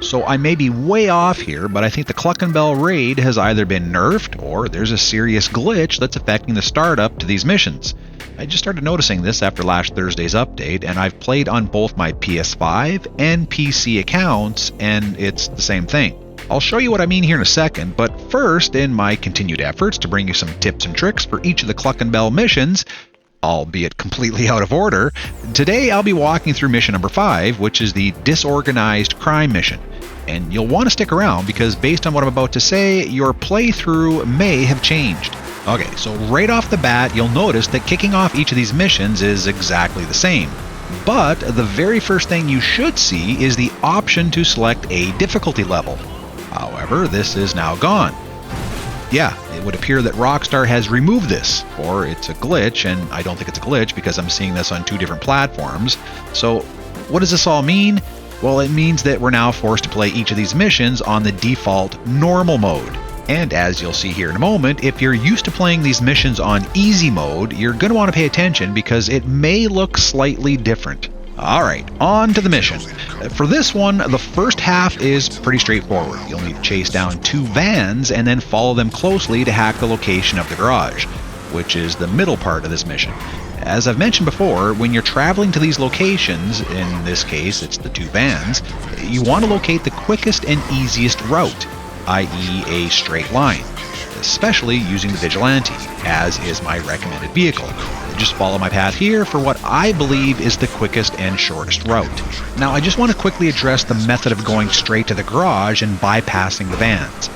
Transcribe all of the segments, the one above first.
So I may be way off here, but I think the Cluckenbell raid has either been nerfed or there's a serious glitch that's affecting the startup to these missions. I just started noticing this after last Thursday's update, and I've played on both my PS5 and PC accounts, and it's the same thing. I'll show you what I mean here in a second, but first, in my continued efforts to bring you some tips and tricks for each of the Cluckenbell missions, albeit completely out of order, today I'll be walking through mission number 5, which is the Disorganized Crime mission. And you'll want to stick around because based on what I'm about to say, your playthrough may have changed. Okay, so right off the bat, you'll notice that kicking off each of these missions is exactly the same. But the very first thing you should see is the option to select a difficulty level. However, this is now gone. Yeah, it would appear that Rockstar has removed this, or it's a glitch, and I don't think it's a glitch because I'm seeing this on 2 different platforms. So what does this all mean? Well, it means that we're now forced to play each of these missions on the default normal mode. And as you'll see here in a moment, if you're used to playing these missions on easy mode, you're going to want to pay attention because it may look slightly different. Alright, on to the mission. For this one, the first half is pretty straightforward. You'll need to chase down 2 vans and then follow them closely to hack the location of the garage, which is the middle part of this mission. As I've mentioned before, when you're traveling to these locations, in this case it's the 2 vans, you want to locate the quickest and easiest route, i.e. a straight line, especially using the Vigilante, as is my recommended vehicle. Just follow my path here for what I believe is the quickest and shortest route. Now I just want to quickly address the method of going straight to the garage and bypassing the vans.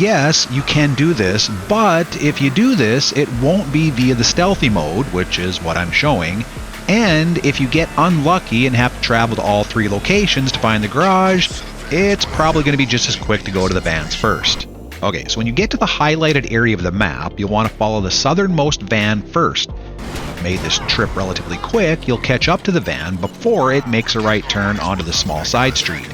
Yes, you can do this, but if you do this, it won't be via the stealthy mode, which is what I'm showing, and if you get unlucky and have to travel to all 3 locations to find the garage, it's probably going to be just as quick to go to the vans first. Okay, so when you get to the highlighted area of the map, you'll want to follow the southernmost van first. If you've made this trip relatively quick, you'll catch up to the van before it makes a right turn onto the small side street.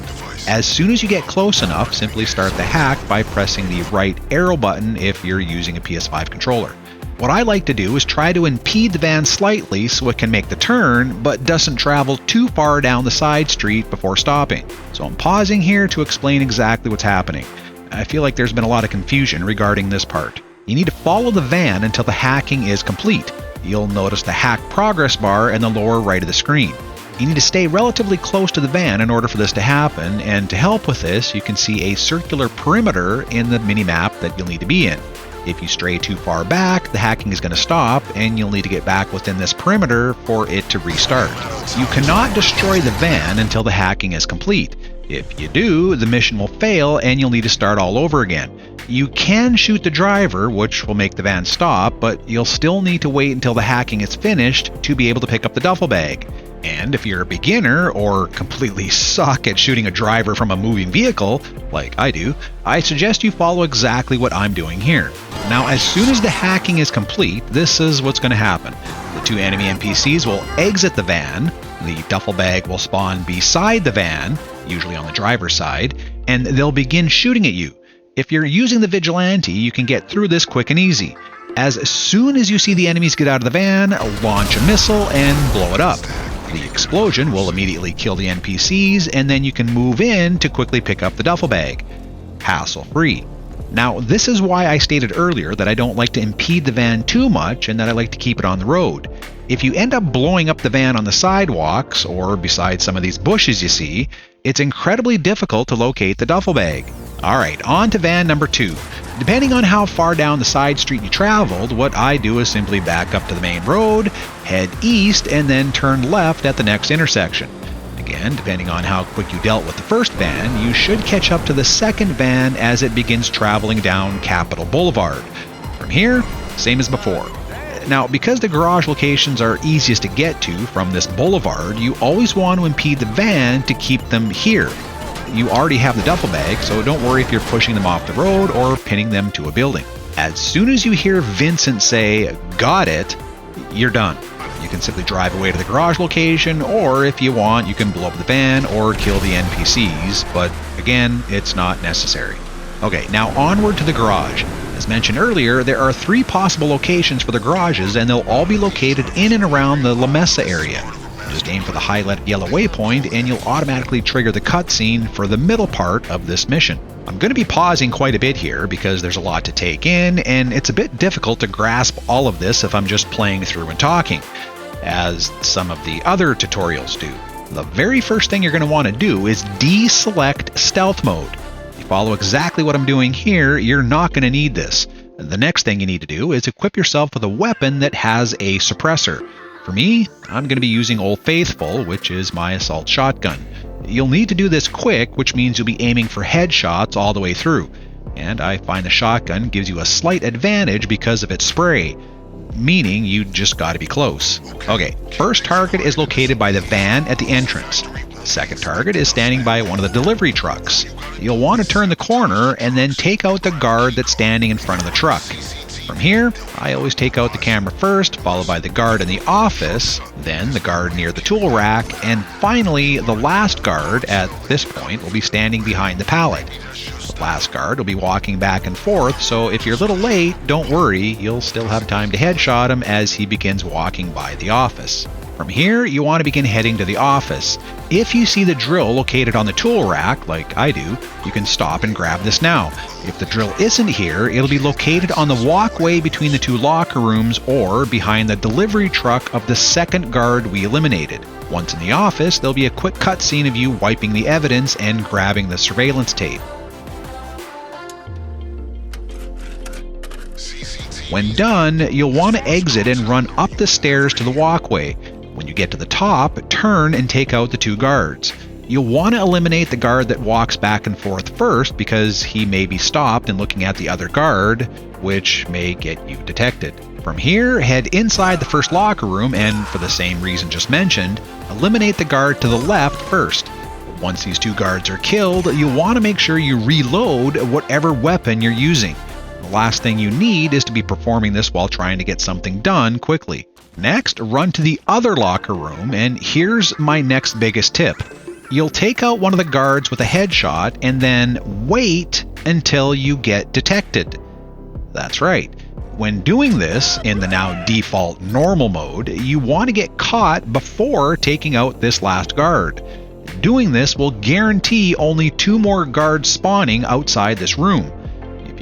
As soon as you get close enough, simply start the hack by pressing the right arrow button if you're using a PS5 controller. What I like to do is try to impede the van slightly so it can make the turn, but doesn't travel too far down the side street before stopping. So I'm pausing here to explain exactly what's happening. I feel like there's been a lot of confusion regarding this part. You need to follow the van until the hacking is complete. You'll notice the hack progress bar in the lower right of the screen. You need to stay relatively close to the van in order for this to happen, and to help with this, you can see a circular perimeter in the mini-map that you'll need to be in. If you stray too far back, the hacking is going to stop, and you'll need to get back within this perimeter for it to restart. You cannot destroy the van until the hacking is complete. If you do, the mission will fail and you'll need to start all over again. You can shoot the driver, which will make the van stop, but you'll still need to wait until the hacking is finished to be able to pick up the duffel bag. And if you're a beginner or completely suck at shooting a driver from a moving vehicle, like I do, I suggest you follow exactly what I'm doing here. Now, as soon as the hacking is complete, this is what's going to happen. The 2 enemy NPCs will exit the van, the duffel bag will spawn beside the van, usually on the driver's side, and they'll begin shooting at you. If you're using the Vigilante, you can get through this quick and easy. As soon as you see the enemies get out of the van, launch a missile and blow it up. The explosion will immediately kill the NPCs, and then you can move in to quickly pick up the duffel bag. Hassle-free. Now, this is why I stated earlier that I don't like to impede the van too much and that I like to keep it on the road. If you end up blowing up the van on the sidewalks, or beside some of these bushes you see, it's incredibly difficult to locate the duffel bag. Alright, on to van number 2. Depending on how far down the side street you traveled, what I do is simply back up to the main road, head east, and then turn left at the next intersection. Again, depending on how quick you dealt with the first van, you should catch up to the second van as it begins traveling down Capitol Boulevard. From here, same as before. Now, because the garage locations are easiest to get to from this boulevard, you always want to impede the van to keep them here. You already have the duffel bag, so don't worry if you're pushing them off the road or pinning them to a building. As soon as you hear Vincent say, "Got it," you're done. You can simply drive away to the garage location, or if you want, you can blow up the van or kill the NPCs, but again, it's not necessary. Okay, now onward to the garage. As mentioned earlier, there are 3 possible locations for the garages, and they'll all be located in and around the La Mesa area. Just aim for the highlighted yellow waypoint and you'll automatically trigger the cutscene for the middle part of this mission. I'm going to be pausing quite a bit here because there's a lot to take in, and it's a bit difficult to grasp all of this if I'm just playing through and talking, as some of the other tutorials do. The very first thing you're going to want to do is deselect stealth mode. If you follow exactly what I'm doing here, you're not going to need this. The next thing you need to do is equip yourself with a weapon that has a suppressor. For me, I'm going to be using Old Faithful, which is my assault shotgun. You'll need to do this quick, which means you'll be aiming for headshots all the way through. And I find the shotgun gives you a slight advantage because of its spray, meaning you just got to be close. Okay, first target is located by the van at the entrance. Second target is standing by one of the delivery trucks. You'll want to turn the corner and then take out the guard that's standing in front of the truck. From here, I always take out the camera first, followed by the guard in the office, then the guard near the tool rack, and finally the last guard at this point will be standing behind the pallet. The last guard will be walking back and forth, so if you're a little late, don't worry, you'll still have time to headshot him as he begins walking by the office. From here, you want to begin heading to the office. If you see the drill located on the tool rack, like I do, you can stop and grab this now. If the drill isn't here, it'll be located on the walkway between the two locker rooms or behind the delivery truck of the second guard we eliminated. Once in the office, there'll be a quick cutscene of you wiping the evidence and grabbing the surveillance tape. When done, you'll want to exit and run up the stairs to the walkway. When you get to the top, turn and take out the two guards. You'll want to eliminate the guard that walks back and forth first because he may be stopped and looking at the other guard, which may get you detected. From here, head inside the first locker room and, for the same reason just mentioned, eliminate the guard to the left first. Once these two guards are killed, you'll want to make sure you reload whatever weapon you're using. The last thing you need is to be performing this while trying to get something done quickly. Next, run to the other locker room, and here's my next biggest tip. You'll take out one of the guards with a headshot and then wait until you get detected. That's right. When doing this in the now default normal mode, you want to get caught before taking out this last guard. Doing this will guarantee only 2 more guards spawning outside this room.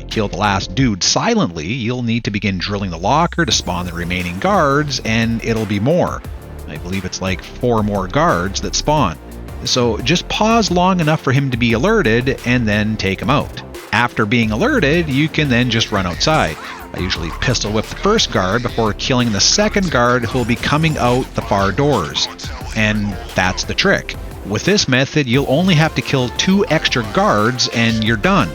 Kill the last dude silently, you'll need to begin drilling the locker to spawn the remaining guards, and it'll be more. I believe it's like 4 more guards that spawn. So just pause long enough for him to be alerted and then take him out. After being alerted, you can then just run outside. I usually pistol whip the first guard before killing the second guard who'll be coming out the far doors. And that's the trick. With this method, you'll only have to kill 2 extra guards and you're done.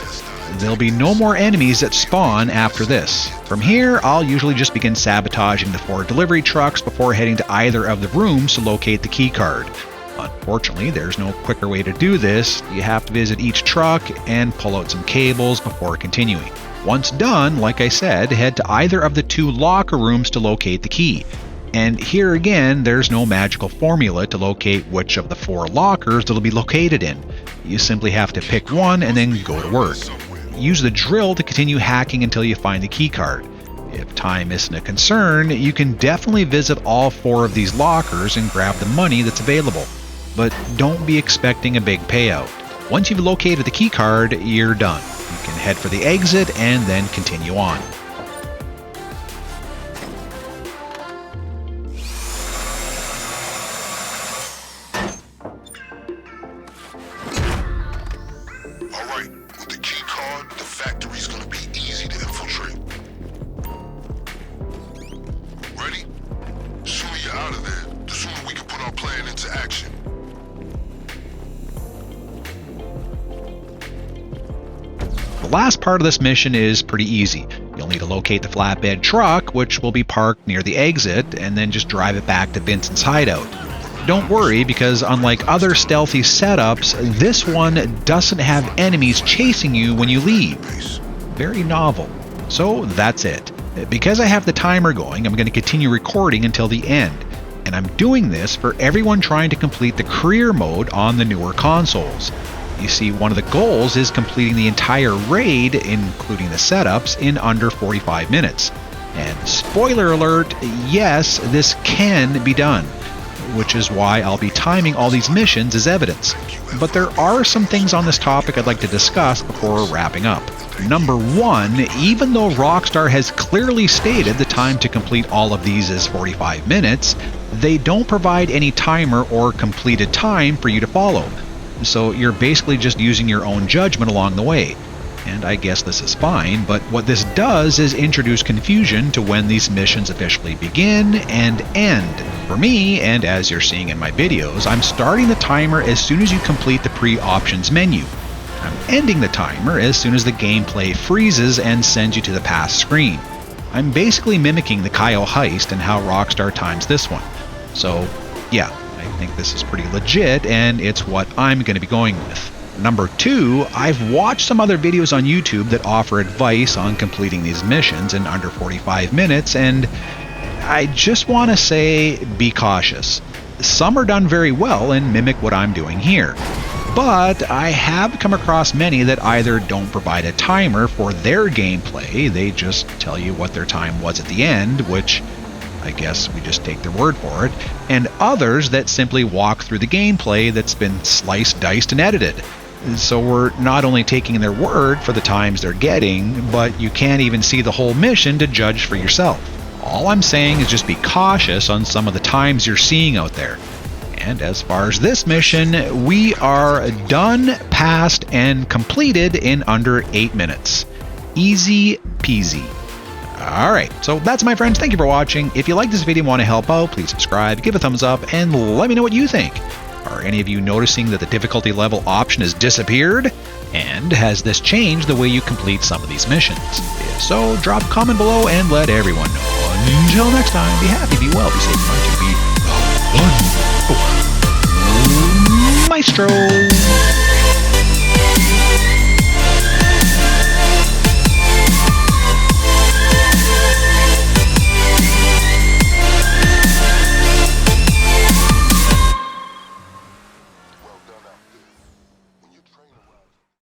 There'll be no more enemies that spawn after this. From here, I'll usually just begin sabotaging the 4 delivery trucks before heading to either of the rooms to locate the keycard. Unfortunately, there's no quicker way to do this. You have to visit each truck and pull out some cables before continuing. Once done, like I said, head to either of the 2 locker rooms to locate the key. And here again, there's no magical formula to locate which of the 4 lockers it'll be located in. You simply have to pick one and then go to work. Use the drill to continue hacking until you find the keycard. If time isn't a concern, you can definitely visit all 4 of these lockers and grab the money that's available. But don't be expecting a big payout. Once you've located the keycard, you're done. You can head for the exit and then continue on. The last part of this mission is pretty easy. You'll need to locate the flatbed truck, which will be parked near the exit, and then just drive it back to Vincent's hideout. Don't worry, because unlike other stealthy setups, this one doesn't have enemies chasing you when you leave. Very novel. So that's it. Because I have the timer going, I'm going to continue recording until the end. And I'm doing this for everyone trying to complete the career mode on the newer consoles. You see, one of the goals is completing the entire raid, including the setups, in under 45 minutes. And spoiler alert, yes, this can be done. which is why I'll be timing all these missions as evidence. But there are some things on this topic I'd like to discuss before wrapping up. Number one, even though Rockstar has clearly stated the time to complete all of these is 45 minutes, they don't provide any timer or completed time for you to follow. So you're basically just using your own judgment along the way. And I guess this is fine, but what this does is introduce confusion to when these missions officially begin and end. For me, and as you're seeing in my videos, I'm starting the timer as soon as you complete the pre-options menu. I'm ending the timer as soon as the gameplay freezes and sends you to the pass screen. I'm basically mimicking the Kyle heist and how Rockstar times this one. So, yeah, I think this is pretty legit, and it's what I'm going to be going with. Number two, I've watched some other videos on YouTube that offer advice on completing these missions in under 45 minutes, and I just want to say be cautious. Some are done very well and mimic what I'm doing here. But I have come across many that either don't provide a timer for their gameplay, they just tell you what their time was at the end, which I guess we just take their word for it, and others that simply walk through the gameplay that's been sliced, diced, and edited. So we're not only taking their word for the times they're getting, but you can't even see the whole mission to judge for yourself. All I'm saying is just be cautious on some of the times you're seeing out there. And as far as this mission, we are done, passed, and completed in under 8 minutes. Easy peasy. Alright, so that's my friends. Thank you for watching. If you like this video and want to help out, please subscribe, give a thumbs up, and let me know what you think. Are any of you noticing that the difficulty level option has disappeared? And has this changed the way you complete some of these missions? If so, drop a comment below and let everyone know. Until next time, be happy, be well, be safe, and be wonderful. Maestro!